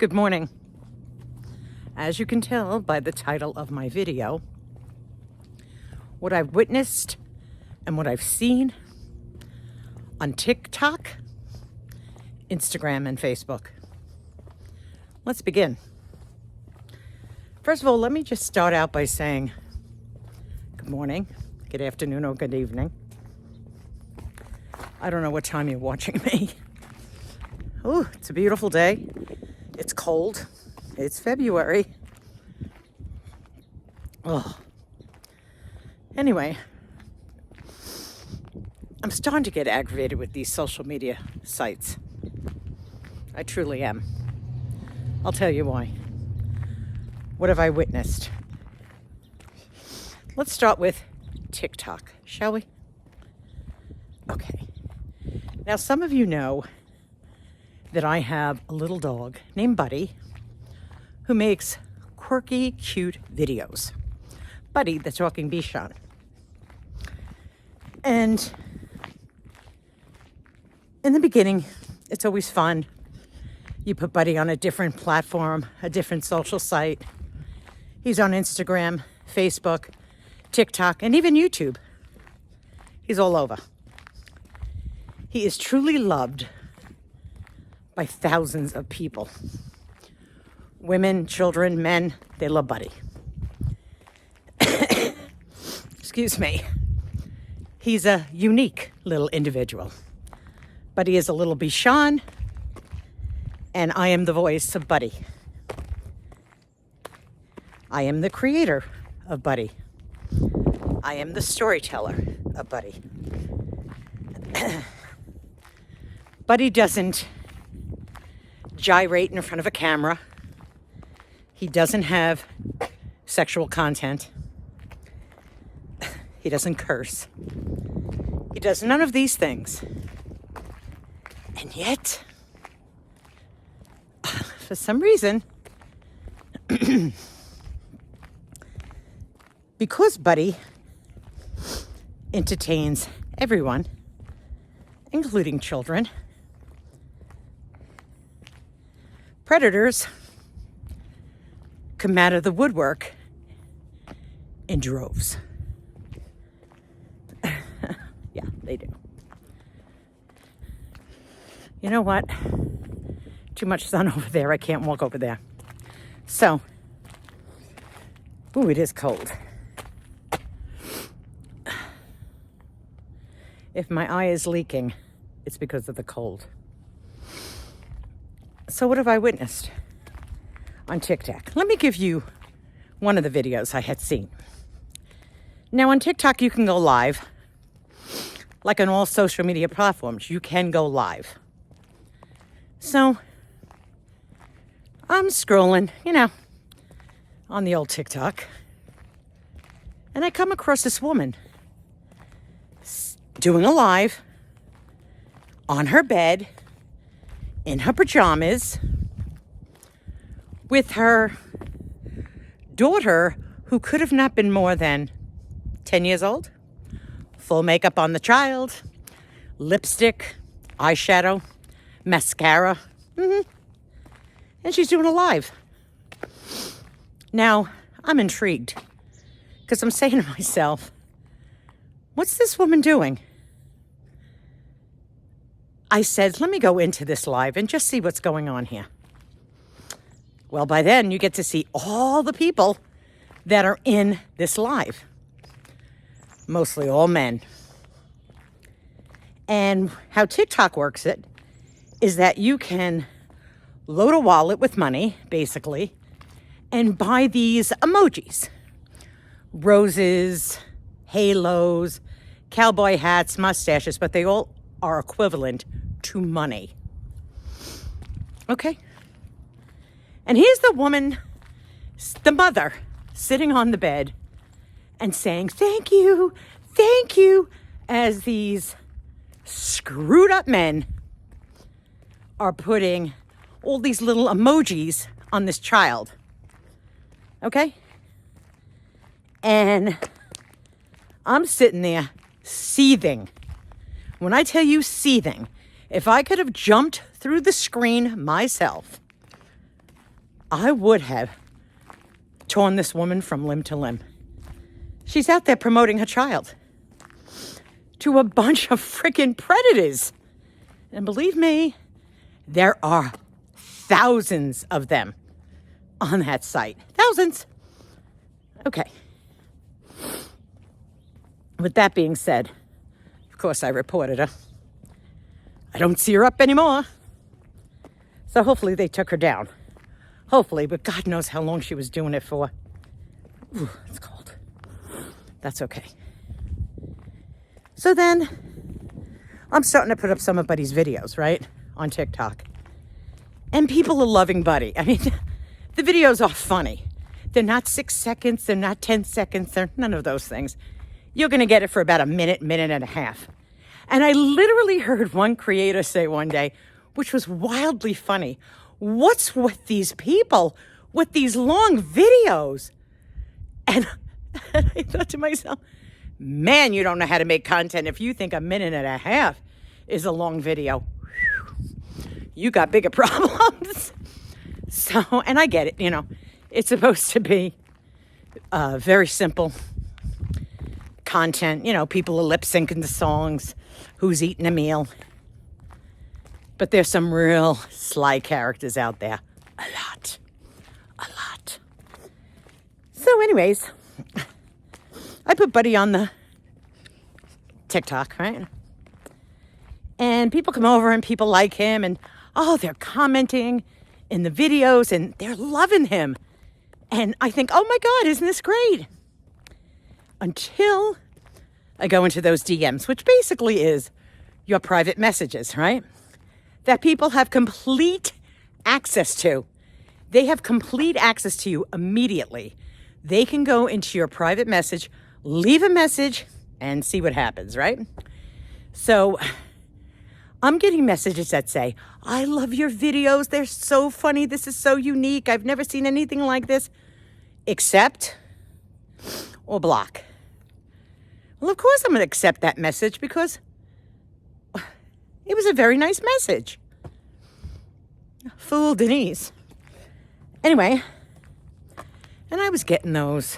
Good morning. As you can tell by the title of my video, what I've witnessed and what I've seen on TikTok, Instagram, and Facebook. Let's begin. First of all, let me just start out by saying good morning, good afternoon, or good evening. I don't know what time you're watching me. Oh, it's a beautiful day. It's cold. It's February. Oh. Anyway, I'm starting to get aggravated with these social media sites. I truly am. I'll tell you why. What have I witnessed? Let's start with TikTok, shall we? Okay. Now, some of you know that I have a little dog named Buddy who makes quirky, cute videos. Buddy, the talking Bichon. And in the beginning, it's always fun. You put Buddy on a different platform, a different social site. He's on Instagram, Facebook, TikTok, and even YouTube. He's all over. He is truly loved by thousands of people. Women, children, men, they love Buddy. Excuse me. He's a unique little individual. Buddy is a little Bichon, and I am the voice of Buddy. I am the creator of Buddy. I am the storyteller of Buddy. Buddy doesn't gyrate in front of a camera. He doesn't have sexual content. He doesn't curse. He does none of these things. And yet, for some reason, because Buddy entertains everyone, including children, predators come out of the woodwork in droves. Yeah, they do. You know what? Too much sun over there. I can't walk over there. So, ooh, it is cold. If my eye is leaking, it's because of the cold. So what have I witnessed on TikTok? Let me give you one of the videos I had seen. Now on TikTok, you can go live. Like on all social media platforms, you can go live. So I'm scrolling, on the old TikTok. And I come across this woman doing a live on her bed in her pajamas with her daughter, who could have not been more than 10 years old. Full makeup on the child, lipstick, eyeshadow, mascara. And she's doing a live. Now, I'm intrigued because I'm saying to myself, what's this woman doing? I said, let me go into this live and just see what's going on here. Well, by then you get to see all the people that are in this live. Mostly all men. And how TikTok works it is that you can load a wallet with money, basically, and buy these emojis. Roses, halos, cowboy hats, mustaches, but they all are equivalent to money. Okay? And here's the woman, the mother, sitting on the bed and saying, thank you, as these screwed up men are putting all these little emojis on this child. Okay? And I'm sitting there seething. When I tell you seething, if I could have jumped through the screen myself, I would have torn this woman from limb to limb. She's out there promoting her child to a bunch of freaking predators. And believe me, there are thousands of them on that site. Thousands. Okay. With that being said, of course I reported her. I don't see her up anymore. So hopefully they took her down. Hopefully, but God knows how long she was doing it for. Ooh, it's cold. That's okay. So then, I'm starting to put up some of Buddy's videos, right? On TikTok. And people are loving Buddy. I mean, the videos are funny. They're not 6 seconds. They're not 10 seconds. They're none of those things. You're going to get it for about a minute, minute and a half. And I literally heard one creator say one day, which was wildly funny, what's with these people with these long videos? And I thought to myself, man, you don't know how to make content if you think a minute and a half is a long video. Whew. You got bigger problems. So, and I get it, you know, it's supposed to be very simple content. You know, people are lip syncing the songs, who's eating a meal. But there's some real sly characters out there. A lot. So anyways, I put Buddy on the TikTok, right? And people come over and people like him and, oh, they're commenting in the videos and they're loving him. And I think, oh my God, isn't this great? Until I go into those DMs, which basically is your private messages, right? That people have complete access to. They have complete access to you immediately. They can go into your private message, leave a message, and see what happens, right? So I'm getting messages that say, I love your videos. They're so funny. This is so unique. I've never seen anything like this. Accept or block. Well, of course I'm going to accept that message because it was a very nice message. Fool Denise. Anyway, and I was getting those.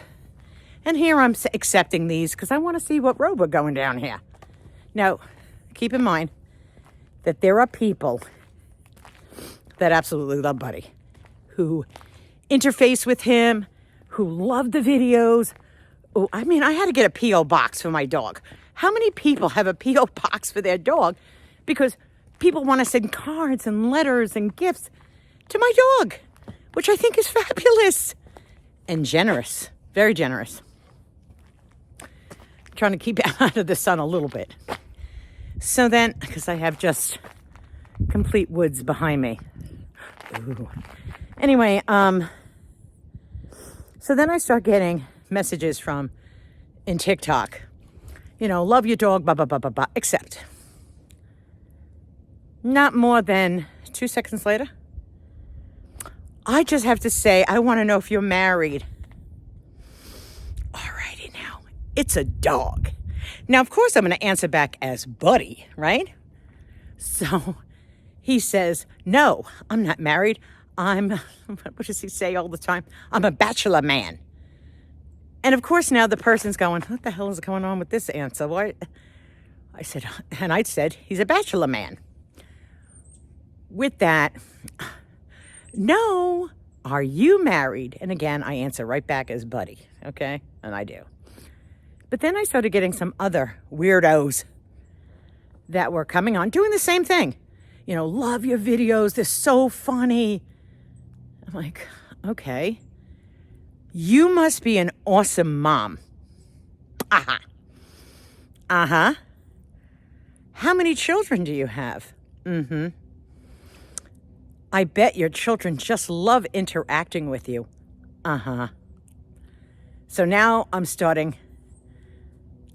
And here I'm accepting these because I want to see what road we're going down here. Now, keep in mind that there are people that absolutely love Buddy, who interface with him, who love the videos. Oh, I mean, I had to get a P.O. box for my dog. How many people have a P.O. box for their dog? Because people want to send cards and letters and gifts to my dog, which I think is fabulous and generous, very generous. I'm trying to keep out of the sun a little bit. So then, because I have just complete woods behind me. Ooh. Anyway, so then I start getting messages from in TikTok, you know, love your dog, blah, blah, blah, blah, blah, except not more than 2 seconds later, I just have to say, I want to know if you're married. Alrighty now, it's a dog. Now, of course, I'm going to answer back as Buddy, right? So he says, no, I'm not married. What does he say all the time? I'm a bachelor man. And of course, now the person's going, what the hell is going on with this answer? What? I said, he's a bachelor man. With that, no, are you married? And again, I answer right back as Buddy, okay? And I do. But then I started getting some other weirdos that were coming on, doing the same thing. You know, love your videos, they're so funny. I'm like, okay. You must be an awesome mom. Uh-huh. Uh-huh. How many children do you have? Mm-hmm. I bet your children just love interacting with you. Uh-huh. So now I'm starting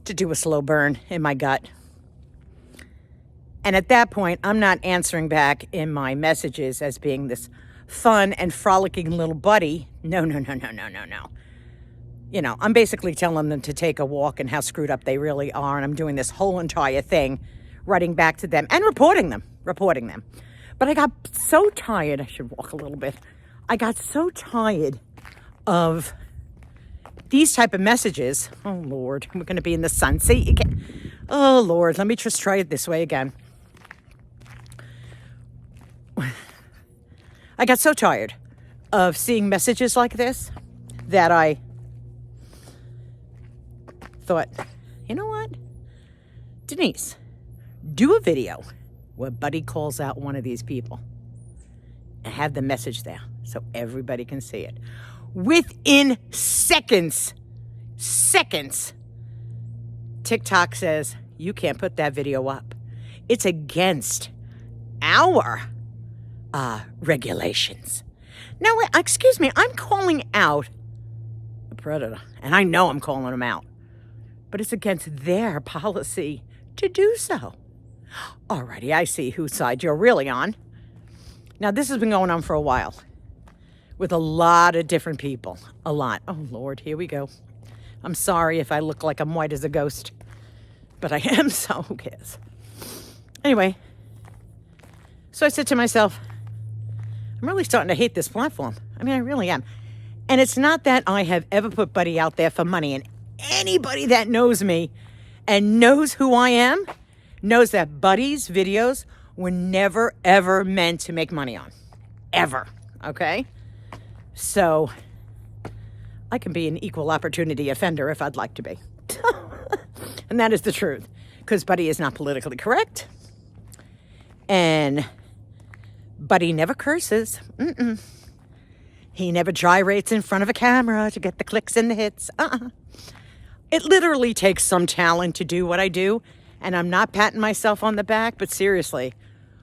to do a slow burn in my gut. And at that point, I'm not answering back in my messages as being this fun and frolicking little buddy. No. You know, I'm basically telling them to take a walk and how screwed up they really are. And I'm doing this whole entire thing, writing back to them and reporting them. But I got so tired. I should walk a little bit. I got so tired of these type of messages. Oh, Lord, we're going to be in the sun. See, again. Oh, Lord, let me just try it this way again. I got so tired of seeing messages like this that I thought, you know what? Denise, do a video where Buddy calls out one of these people and have the message there so everybody can see it. Within seconds, TikTok says, you can't put that video up. It's against our regulations. Now, excuse me, I'm calling out a predator, and I know I'm calling him out, but it's against their policy to do so. Alrighty, I see whose side you're really on. Now, this has been going on for a while with a lot of different people. A lot. Oh, Lord, here we go. I'm sorry if I look like I'm white as a ghost, but I am, so who cares? Anyway, so I said to myself, I'm really starting to hate this platform. I mean, I really am. And it's not that I have ever put Buddy out there for money. And anybody that knows me and knows who I am knows that Buddy's videos were never, ever meant to make money on. Ever. Okay? So I can be an equal opportunity offender if I'd like to be. And that is the truth. Because Buddy is not politically correct. And Buddy never curses. He never gyrates in front of a camera to get the clicks and the hits. It literally takes some talent to do what I do. And I'm not patting myself on the back, but seriously,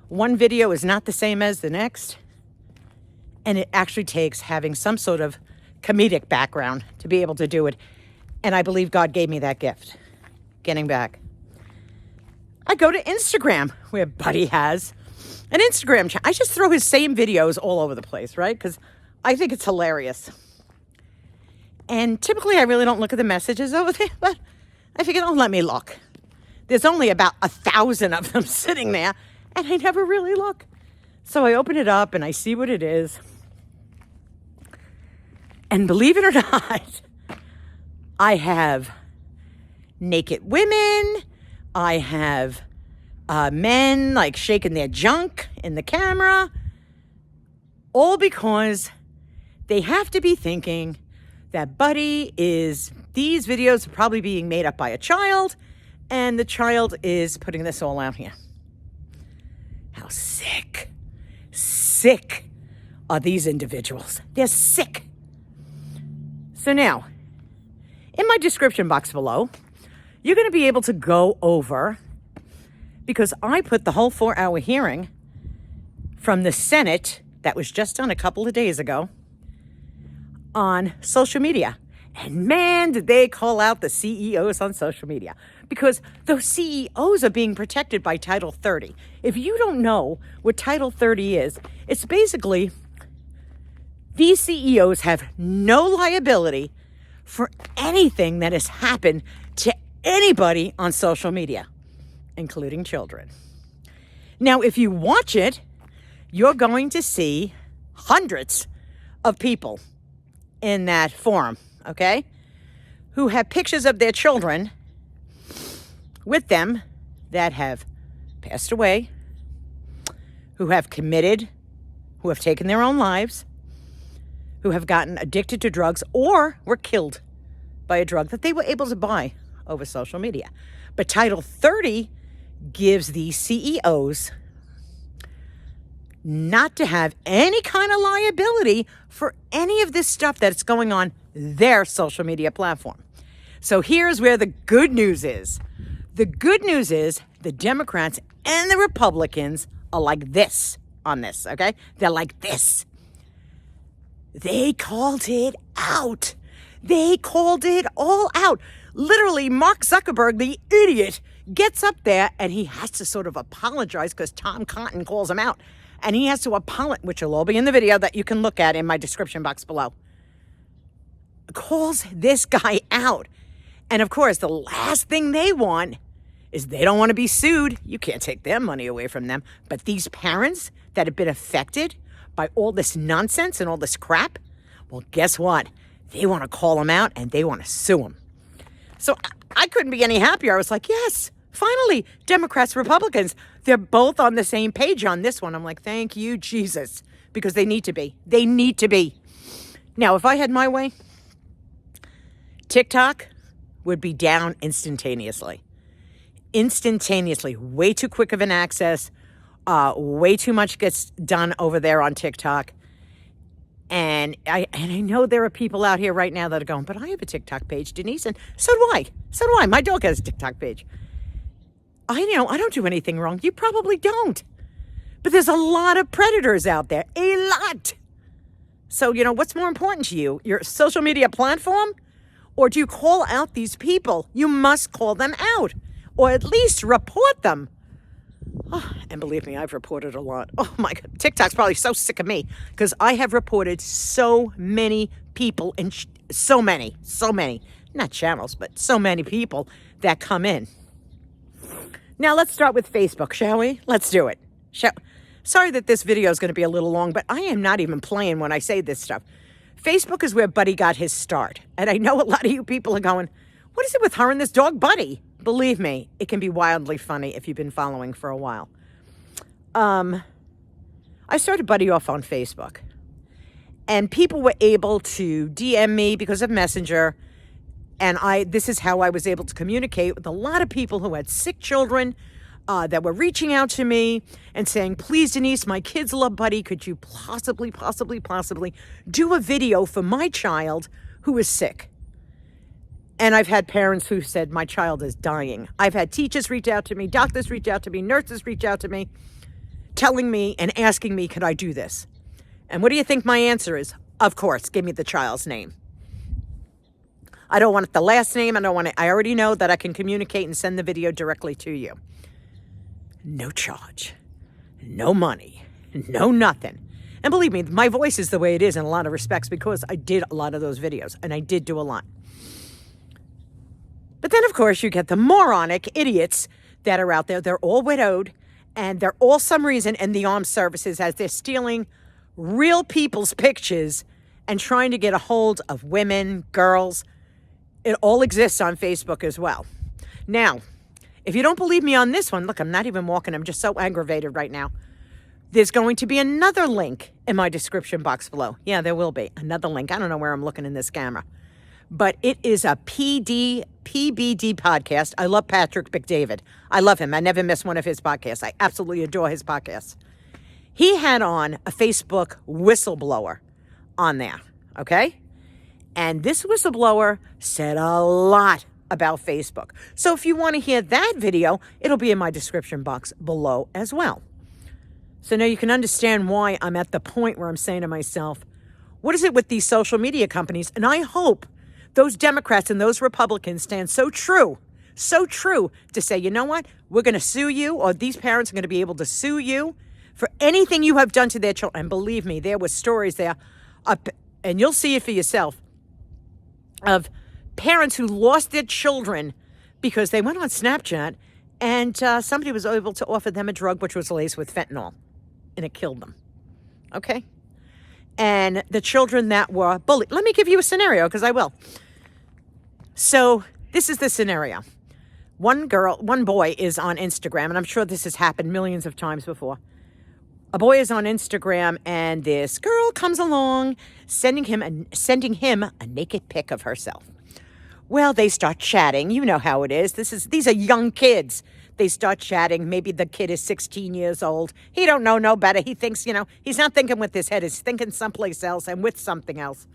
one video is not the same as the next. And it actually takes having some sort of comedic background to be able to do it. And I believe God gave me that gift. Getting back. I go to Instagram where Buddy has an Instagram channel. I just throw his same videos all over the place, right? Because I think it's hilarious. And typically I really don't look at the messages over there, but I figured, oh, let me look. There's only about 1,000 of them sitting there, and I never really look. So I open it up and I see what it is. And believe it or not, I have naked women. I have men like shaking their junk in the camera. All because they have to be thinking that Buddy is, these videos are probably being made up by a child, and the child is putting this all out here. How sick are these individuals? They're sick. So now, in my description box below, you're going to be able to go over, because I put the whole 4-hour hearing from the Senate that was just done a couple of days ago on social media. And man, did they call out the CEOs on social media, because those CEOs are being protected by Title 30. If you don't know what Title 30 is, it's basically these CEOs have no liability for anything that has happened to anybody on social media, including children. Now, if you watch it, you're going to see hundreds of people in that forum, okay, who have pictures of their children with them that have passed away, who have committed, who have taken their own lives, who have gotten addicted to drugs or were killed by a drug that they were able to buy over social media. But Title 30 gives these CEOs not to have any kind of liability for any of this stuff that's going on their social media platform. So here's where the good news is. The good news is the Democrats and the Republicans are like this on this, okay? They're like this. They called it out. They called it all out. Literally, Mark Zuckerberg, the idiot, gets up there and he has to sort of apologize because Tom Cotton calls him out. And he has to apologize, which will all be in the video that you can look at in my description box below. Calls this guy out. And of course, the last thing they want is they don't want to be sued. You can't take their money away from them. But these parents that have been affected by all this nonsense and all this crap, well, guess what? They want to call him out and they want to sue him. So I couldn't be any happier. I was like, yes, finally, Democrats, Republicans, they're both on the same page on this one. I'm like, thank you, Jesus, because they need to be. They need to be. Now, if I had my way, TikTok would be down instantaneously. Instantaneously. Way too quick of an access. Way too much gets done over there on TikTok. And I know there are people out here right now that are going, but I have a TikTok page, Denise, and so do I. So do I. My dog has a TikTok page. I don't do anything wrong. You probably don't. But there's a lot of predators out there. A lot. So, what's more important to you? Your social media platform? Or do you call out these people? You must call them out. Or at least report them. Oh, and believe me, I've reported a lot. Oh my God, TikTok's probably so sick of me because I have reported so many people and so many, not channels, but so many people that come in. Now let's start with Facebook, shall we? Let's do it. Sorry that this video is going to be a little long, but I am not even playing when I say this stuff. Facebook is where Buddy got his start. And I know a lot of you people are going, what is it with her and this dog, Buddy? Believe me, it can be wildly funny if you've been following for a while. I started Buddy off on Facebook. And people were able to DM me because of Messenger. And this is how I was able to communicate with a lot of people who had sick children that were reaching out to me and saying, please, Denise, my kids love Buddy. Could you possibly do a video for my child who is sick? And I've had parents who said, my child is dying. I've had teachers reach out to me, doctors reach out to me, nurses reach out to me, telling me and asking me, could I do this? And what do you think my answer is? Of course, give me the child's name. I don't want the last name. I already know that I can communicate and send the video directly to you. No charge, no money, no nothing. And believe me, my voice is the way it is in a lot of respects because I did a lot of those videos and I did do a lot. But then, of course, you get the moronic idiots that are out there. They're all widowed, and they're all some reason in the armed services as they're stealing real people's pictures and trying to get a hold of women, girls. It all exists on Facebook as well. Now, if you don't believe me on this one, look, I'm not even walking. I'm just so aggravated right now. There's going to be another link in my description box below. Yeah, there will be another link. I don't know where I'm looking in this camera. But it is a PBD podcast. I love Patrick McDavid. I love him. I never miss one of his podcasts. I absolutely adore his podcasts. He had on a Facebook whistleblower on there, okay? And this whistleblower said a lot about Facebook. So if you want to hear that video, it'll be in my description box below as well. So now you can understand why I'm at the point where I'm saying to myself, what is it with these social media companies? And I hope those Democrats and those Republicans stand so true to say, you know what? We're going to sue you, or these parents are going to be able to sue you for anything you have done to their children. And believe me, there were stories there, and you'll see it for yourself, of parents who lost their children because they went on Snapchat and somebody was able to offer them a drug which was laced with fentanyl, and it killed them. Okay? And the children that were bullied. Let me give you a scenario, because I will. So this is the scenario. One boy is on Instagram, and I'm sure this has happened millions of times before. A boy is on Instagram, and this girl comes along, sending him a naked pic of herself. Well, they start chatting. You know how it is. These are young kids. They start chatting. Maybe the kid is 16 years old. He don't know no better. He thinks, he's not thinking with his head. He's thinking someplace else and with something else.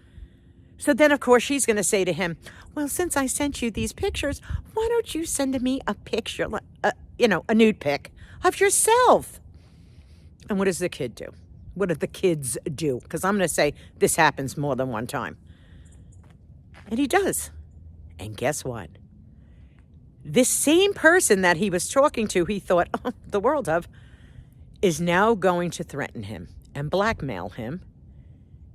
So then, of course, she's going to say to him, well, since I sent you these pictures, why don't you send me a picture, a nude pic of yourself? And what does the kid do? What do the kids do? Because I'm going to say this happens more than one time. And he does. And guess what? This same person that he was talking to, he thought the world of, is now going to threaten him and blackmail him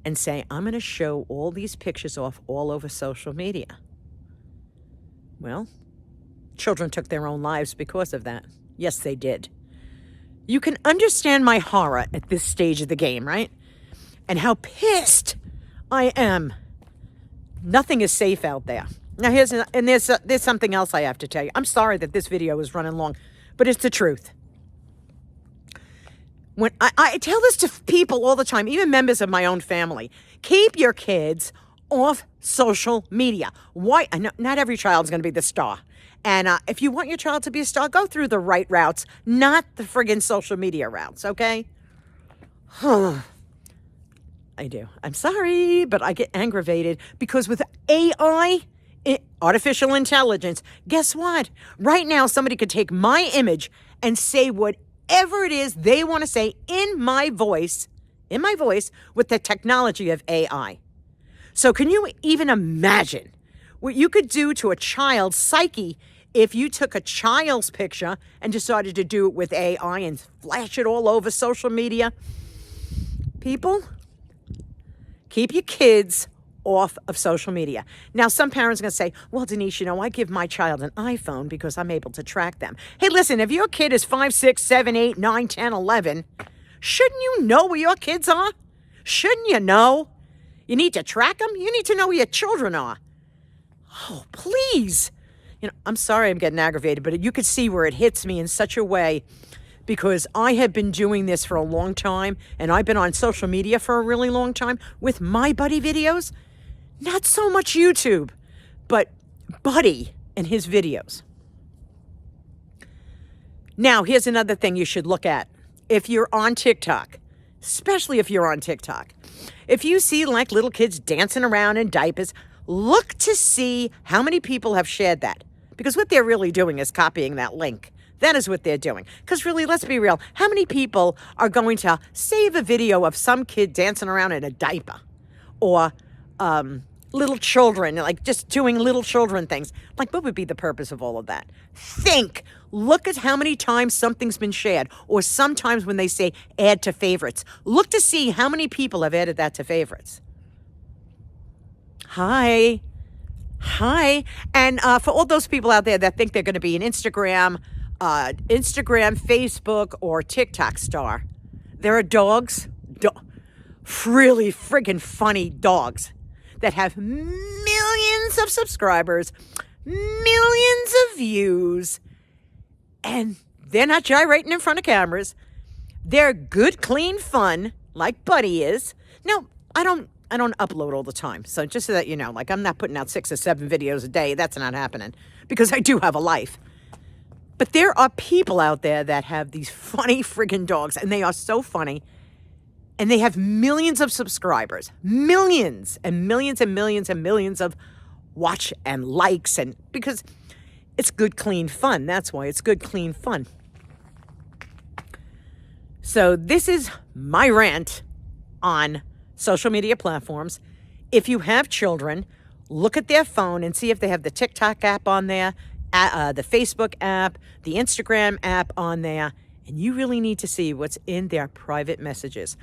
and say, I'm going to show all these pictures off all over social media. Well, children took their own lives because of that. Yes, they did. You can understand my horror at this stage of the game, right? and how pissed I am. Nothing is safe out there. Now there's something else I have to tell you. I'm sorry that this video is running long, but it's the truth. When I tell this to people all the time, even members of my own family, keep your kids off social media. Why? I know not every child's going to be the star. And if you want your child to be a star, go through the right routes, not the friggin' social media routes, okay? I do. I'm sorry, but I get aggravated because with AI, artificial intelligence, guess what? Right now, somebody could take my image and say whatever it is they want to say in my voice with the technology of AI. So can you even imagine what you could do to a child's psyche if you took a child's picture and decided to do it with AI and flash it all over social media? People, keep your kids off of social media. Now, some parents are going to say, well, Denise, I give my child an iPhone because I'm able to track them. Hey, listen, if your kid is 5, 6, 7, 8, 9, 10, 11, shouldn't you know where your kids are? Shouldn't you know? You need to track them. You need to know where your children are. Oh, please. I'm sorry I'm getting aggravated, but you could see where it hits me in such a way because I have been doing this for a long time, and I've been on social media for a really long time with my Buddy videos. Not so much YouTube, but Buddy and his videos. Now, here's another thing you should look at. If you're on TikTok, especially if you're on TikTok, if you see like little kids dancing around in diapers, look to see how many people have shared that. Because what they're really doing is copying that link. That is what they're doing. Because really, let's be real. How many people are going to save a video of some kid dancing around in a diaper? Or little children, like just doing little children things. Like, what would be the purpose of all of that? Think. Look at how many times something's been shared. Or sometimes when they say add to favorites. Look to see how many people have added that to favorites. Hi. And for all those people out there that think they're going to be an Instagram, Facebook, or TikTok star, there are dogs, really friggin' funny dogs that have millions of subscribers, millions of views, and they're not gyrating in front of cameras. They're good, clean fun, like Buddy is. Now, I don't upload all the time. So just so that you know, like I'm not putting out 6 or 7 videos a day. That's not happening because I do have a life. But there are people out there that have these funny friggin' dogs, and they are so funny. And they have millions of subscribers, millions and millions and millions and millions of watch and likes, and because it's good, clean fun. That's why it's good, clean fun. So this is my rant on social media platforms. If you have children, look at their phone and see if they have the TikTok app on there, the Facebook app, the Instagram app on there, and you really need to see what's in their private messages.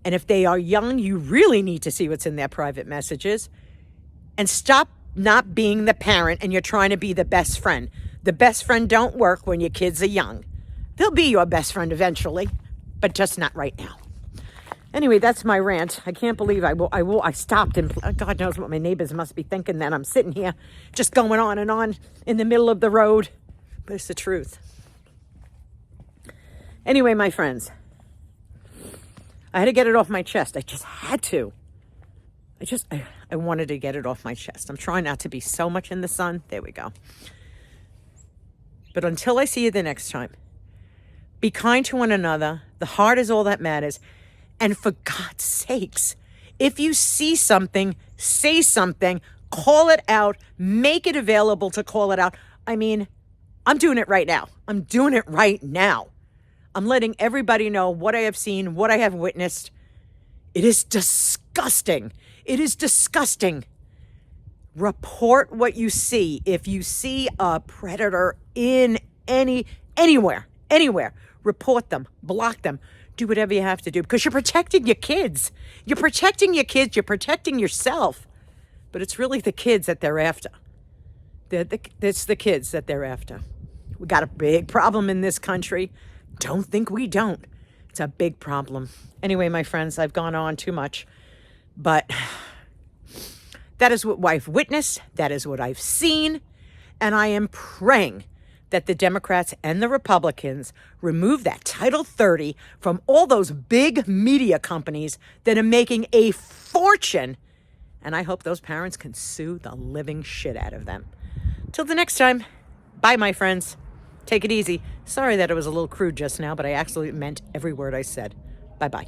And if they are young, you really need to see what's in their private messages. And stop not being the parent and you're trying to be the best friend. The best friend don't work when your kids are young. They'll be your best friend eventually, but just not right now. Anyway, that's my rant. I can't believe I stopped, and God knows what my neighbors must be thinking, that I'm sitting here just going on and on in the middle of the road. But it's the truth. Anyway, my friends, I had to get it off my chest. I just had to. I wanted to get it off my chest. I'm trying not to be so much in the sun. There we go. But until I see you the next time, be kind to one another. The heart is all that matters. And for God's sakes, if you see something, say something, call it out, make it available to call it out. I mean, I'm doing it right now. I'm doing it right now. I'm letting everybody know what I have seen, what I have witnessed. It is disgusting. It is disgusting. Report what you see. If you see a predator in anywhere, report them, block them, do whatever you have to do, because you're protecting your kids. You're protecting your kids. You're protecting yourself. But it's really the kids that they're after. It's the kids that they're after. We got a big problem in this country. Don't think we don't. It's a big problem. Anyway, my friends, I've gone on too much, but that is what I've witnessed. That is what I've seen. And I am praying that the Democrats and the Republicans remove that Title 30 from all those big media companies that are making a fortune. And I hope those parents can sue the living shit out of them. Till the next time, bye, my friends. Take it easy. Sorry that it was a little crude just now, but I actually meant every word I said. Bye-bye.